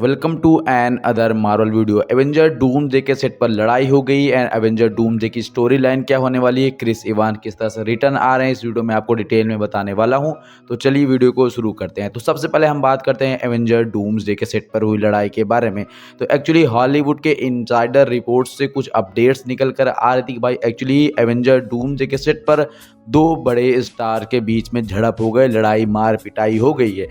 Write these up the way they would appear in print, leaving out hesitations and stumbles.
Welcome to another Marvel video. Avenger Doomsday के set पर लड़ाई हो गई एंड एवेंजर डूम्सडे की स्टोरी लाइन क्या होने वाली है, क्रिस इवान किस तरह से रिटर्न आ रहे हैं, इस वीडियो में आपको डिटेल में बताने वाला हूं। तो चलिए वीडियो को शुरू करते हैं। तो सबसे पहले हम बात करते हैं एवेंजर डूम्सडे के सेट पर हुई लड़ाई के बारे में। तो एक्चुअली हॉलीवुड के इनसाइडर रिपोर्ट से कुछ अपडेट्स निकल कर आ रही थी कि भाई एक्चुअली एवेंजर डूम्सडे के सेट पर दो बड़े स्टार के बीच में झड़प हो गए, लड़ाई मार पिटाई हो गई है।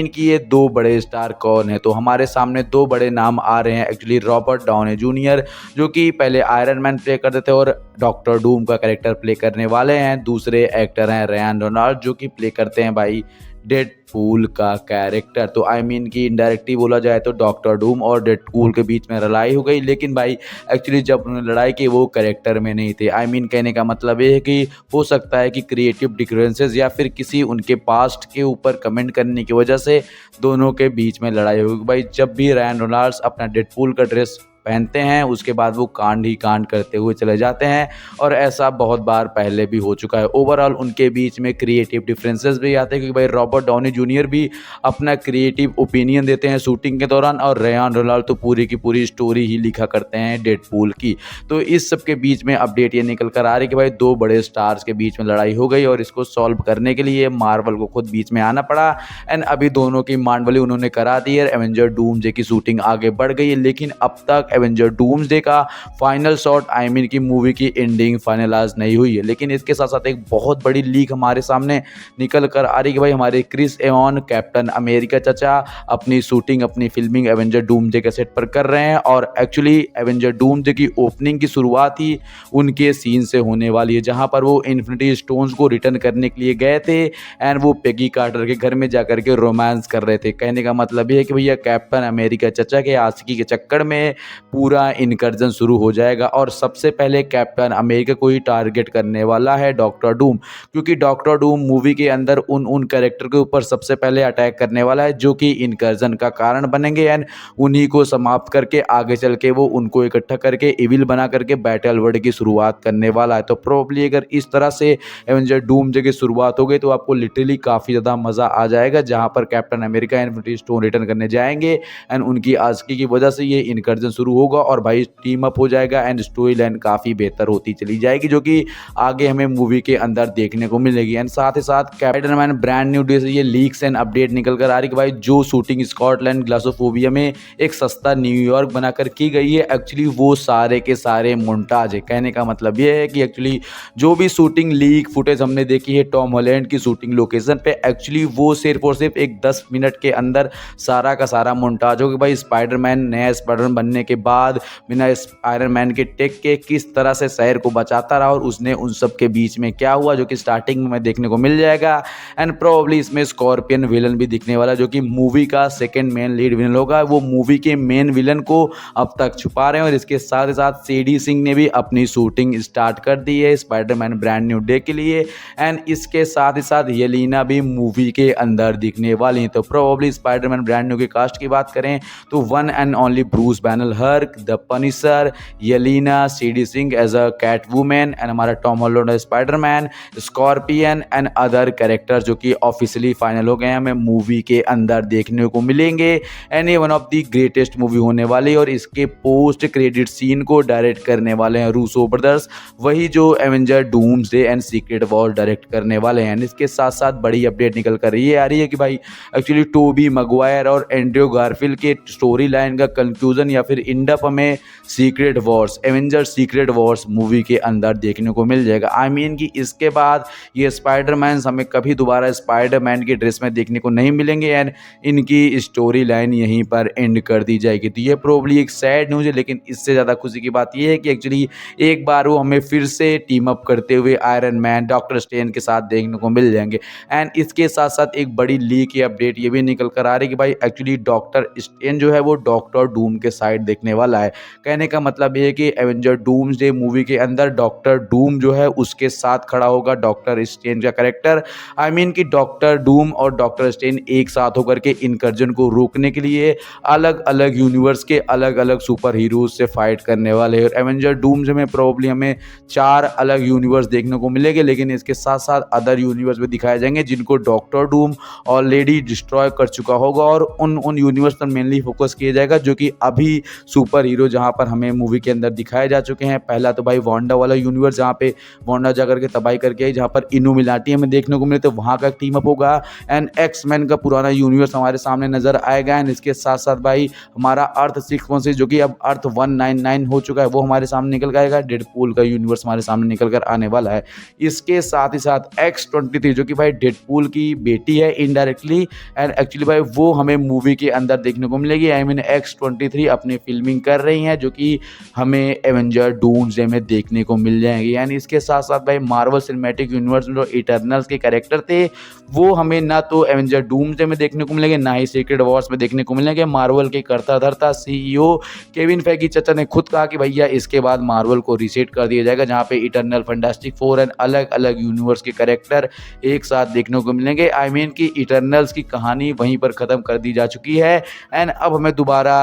कि ये दो बड़े स्टार कौन है, तो हमारे सामने दो बड़े नाम आ रहे हैं। एक्चुअली रॉबर्ट डाउनी जूनियर जो कि पहले आयरन मैन प्ले करते थे और डॉक्टर डूम का कैरेक्टर प्ले करने वाले हैं। दूसरे एक्टर हैं रयान रेनॉल्ड्स जो कि प्ले करते हैं भाई डेडपूल का कैरेक्टर। तो कि इनडायरेक्टली बोला जाए तो डॉक्टर डूम और डेडपूल के बीच में लड़ाई हो गई, लेकिन भाई एक्चुअली जब उन्होंने लड़ाई की वो कैरेक्टर में नहीं थे। कहने का मतलब ये है कि हो सकता है कि क्रिएटिव डिफरेंसेस या फिर किसी उनके पास्ट के ऊपर कमेंट करने की वजह से दोनों के बीच में लड़ाई होगी। भाई जब भी रयान रेनॉल्ड्स अपना डेडपूल का ड्रेस पहनते हैं उसके बाद वो कांड ही कांड करते हुए चले जाते हैं, और ऐसा बहुत बार पहले भी हो चुका है। ओवरऑल उनके बीच में क्रिएटिव डिफरेंसेस भी आते हैं, क्योंकि भाई रॉबर्ट डाउनी जूनियर भी अपना क्रिएटिव ओपिनियन देते हैं शूटिंग के दौरान, और रयान रेनॉल्ड्स तो पूरी की पूरी स्टोरी ही लिखा करते हैं डेडपूल की। तो इस सब के बीच में अपडेट ये निकल कर आ रही है कि भाई दो बड़े स्टार्स के बीच में लड़ाई हो गई, और इसको सॉल्व करने के लिए मार्वल को खुद बीच में आना पड़ा। एंड अभी दोनों की मांडवली उन्होंने करा दी है। एवेंजर डूम्सडे की शूटिंग आगे बढ़ गई है, लेकिन अब तक एवेंजर डूम्सडे का फाइनल शॉट की मूवी की एंडिंग फाइनलाइज नहीं हुई है। लेकिन इसके साथ साथ एक बहुत बड़ी लीक हमारे सामने निकल कर आ रही है कि भाई हमारे क्रिस एवान कैप्टन अमेरिका चचा अपनी शूटिंग अपनी फिल्मिंग एवेंजर डूम्सडे के सेट पर कर रहे हैं, और एक्चुअली एवेंजर डूम्सडे की ओपनिंग की शुरुआत ही उनके सीन से होने वाली है, जहां पर वो इन्फिनिटी स्टोन्स को रिटर्न करने के लिए गए थे एंड वो पेगी कार्टर के घर में जाकर के रोमांस कर रहे थे। कहने का मतलब ये है कि भैया कैप्टन अमेरिका चचा के आशिकी के चक्कर में पूरा इनकर्जन शुरू हो जाएगा, और सबसे पहले कैप्टन अमेरिका को ही टारगेट करने वाला है डॉक्टर डूम, क्योंकि डॉक्टर डूम मूवी के अंदर उन कैरेक्टर के ऊपर सबसे पहले अटैक करने वाला है जो कि इनकर्जन का कारण बनेंगे, एंड उन्हीं को समाप्त करके आगे चल के वो उनको इकट्ठा करके इविल बना करके बैटल वर्ल्ड की शुरुआत करने वाला है। तो प्रोबेबली अगर इस तरह से एवेंजर डूम्सडे की शुरुआत हो गई तो आपको लिटरली काफ़ी ज़्यादा मज़ा आ जाएगा, जहाँ पर captain America infinity stone return करने जाएंगे एंड उनकी आशिकी की वजह से ये इनकर्जन शुरू होगा, और भाई टीम अप हो जाएगा एंड स्टोरी लाइन काफ़ी बेहतर होती चली जाएगी, जो कि आगे हमें मूवी के अंदर देखने को मिलेगी। एंड साथ ही साथ स्पाइडरमैन ब्रांड न्यू डे से ये लीक्स एंड अपडेट निकल कर आ रही कि भाई जो शूटिंग स्कॉटलैंड ग्लासोफोबिया में एक सस्ता न्यूयॉर्क बनाकर की गई है, एक्चुअली वो सारे के सारे मोन्टाज है। कहने का मतलब ये है कि एक्चुअली जो भी शूटिंग लीक फुटेज हमने देखी है टॉम हॉलैंड की शूटिंग लोकेशन पे, एक्चुअली वो सिर्फ और सिर्फ एक 10 मिनट के अंदर सारा का सारा मोन्टाज हो कि भाई स्पाइडरमैन नया स्पाइडरमैन बनने के बाद बिना आयरन मैन के टेक के किस तरह से शहर को बचाता रहा और उसने उन सब के बीच में क्या हुआ, जो कि स्टार्टिंग में देखने को मिल जाएगा। एंड प्रोबेबली इसमें स्कॉर्पियन विलन भी दिखने वाला, जो कि मूवी का सेकंड मेन लीड विलन होगा। वो मूवी के मेन विलन को अब तक छुपा रहे हैं, और इसके साथ ही साथ सीडी सिंह ने भी अपनी शूटिंग स्टार्ट कर दी है स्पाइडरमैन ब्रांड न्यू डे के लिए, एंड इसके साथ ही साथ येलिना भी मूवी के अंदर दिखने वाली है। तो प्रोबेबली स्पाइडरमैन ब्रांड न्यू के कास्ट की बात करें तो one and only Bruce Banner, Hulk, the Punisher, Yelena, Sadie Sink as a Cat Woman, and हमारा Tom Holland Spiderman, Scorpion and other character जो कि ऑफिशियली फाइनल हो गए हैं, हमें मूवी के अंदर देखने को मिलेंगे। एंड ये one of the greatest movie होने वाली है, और इसके पोस्ट क्रेडिट सीन को डायरेक्ट करने वाले हैं रूसो ब्रदर्स, वही जो Avenger doomsday and secret war direct करने वाले हैं। इसके साथ साथ बड़ी अपडेट निकल कर ये आ रही है कि भाई एक्चुअली टोबी मैगवायर और एंड्रयू गारफील्ड के स्टोरी लाइन का कंक्लूजन या फिर इंडअप हमें secret Wars Avenger secret Wars movie के अंदर देखने को मिल जाएगा। कि इसके बाद ये स्पाइडरमैन हमें कभी दोबारा स्पाइडरमैन के ड्रेस में देखने को नहीं मिलेंगे, एंड इनकी स्टोरी लाइन यहीं पर एंड कर दी जाएगी। तो ये प्रोबेबली एक सैड न्यूज़ है, लेकिन इससे ज़्यादा खुशी की बात ये है कि एक्चुअली एक बार वो हमें फिर से टीम अप करते हुए आयरन मैन डॉक्टर स्ट्रेंज के साथ देखने को मिल जाएंगे। एंड इसके साथ साथ एक बड़ी लीक की अपडेट ये भी निकल कर आ रही है कि भाई एक्चुअली डॉक्टर स्ट्रेंज जो है वो डॉक्टर डूम के साइड देखने वाला है। कहने का मतलब ये है कि एवेंजर डूम्सडे मूवी के अंदर डॉक्टर डूम जो है उसके साथ खड़ा होगा डॉक्टर स्ट्रेंज का कैरेक्टर। आई मीन कि डॉक्टर डूम और डॉक्टर स्ट्रेंज एक साथ होकर के इनकर्जन को रोकने के लिए अलग अलग यूनिवर्स के अलग अलग सुपर हीरोज से फाइट करने वाले हैं। एवेंजर डूम्स में प्रोबेबली हमें 4 अलग यूनिवर्स देखने को मिलेंगे, लेकिन इसके साथ साथ अदर यूनिवर्स भी दिखाए जाएंगे जिनको डॉक्टर डूम ऑलरेडी डिस्ट्रॉय कर चुका होगा, और उन यूनिवर्स पर मेनली फोकस किया जाएगा जो कि अभी सुपर हीरो जहाँ पर हमें मूवी के अंदर दिखाए जा चुके हैं। पहला तो भाई वांडा वाला यूनिवर्स जहाँ पे वांडा जाकर के तबाही करके आई, जहाँ पर इल्यूमिनाटी हमें देखने को मिले, तो वहाँ का टीम अप होगा। एंड एक्स-मैन का पुराना यूनिवर्स हमारे सामने नजर आएगा। एंड इसके साथ साथ भाई हमारा अर्थ 616 जो कि अब अर्थ 199 हो चुका है वो हमारे सामने निकल के आएगा। डेडपूल का यूनिवर्स हमारे सामने निकल कर आने वाला है। इसके साथ ही साथ X-23 जो कि भाई डेडपूल की बेटी है इनडायरेक्टली, एंड एक्चुअली भाई वो हमें मूवी के अंदर देखने को मिलेगी। आई मीन X-23 अपनी फिल्मिंग कर रही हैं जो कि हमें एवेंजर डूम्सडे में देखने को मिल जाएंगी। यानी इसके साथ साथ भाई मार्वल सिनेमैटिक यूनिवर्स में जो इटर्नल्स के कैरेक्टर थे वो हमें ना तो एवेंजर डूम्सडे में देखने को मिलेंगे ना ही सीक्रेट वॉर्स में देखने को मिलेंगे। मार्वल के करता धरता CEO केविन फेगी चाचा ने खुद कहा कि भैया इसके बाद मार्वल को रीसेट कर दिया जाएगा, जहाँ पे इटर्नल, फैंटास्टिक फोर एंड अलग अलग यूनिवर्स के कैरेक्टर एक साथ देखने को मिलेंगे। आई मीन कि इटर्नल्स की कहानी वहीं पर ख़त्म कर दी जा चुकी है एंड अब हमें दोबारा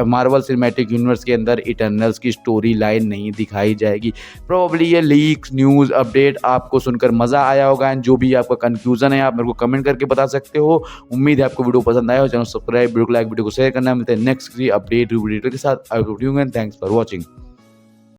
मार्वल सिनेमैटिक यूनिवर्स के अंदर इटर्नल्स की स्टोरी लाइन नहीं दिखाई जाएगी। प्रोबेबली ये लीक्स, न्यूज़, अपडेट आपको सुनकर मज़ा आया होगा एंड जो भी आपका कन्फ्यूज़न है आप मेरे को कमेंट करके बता सकते हो। उम्मीद है आपको वीडियो पसंद आया हो। चैनल सब्सक्राइब, वीडियो को लाइक, वीडियो को शेयर करना। मिलते हैं नेक्स्ट अपडेट वीडियो के साथ। Thanks for watching.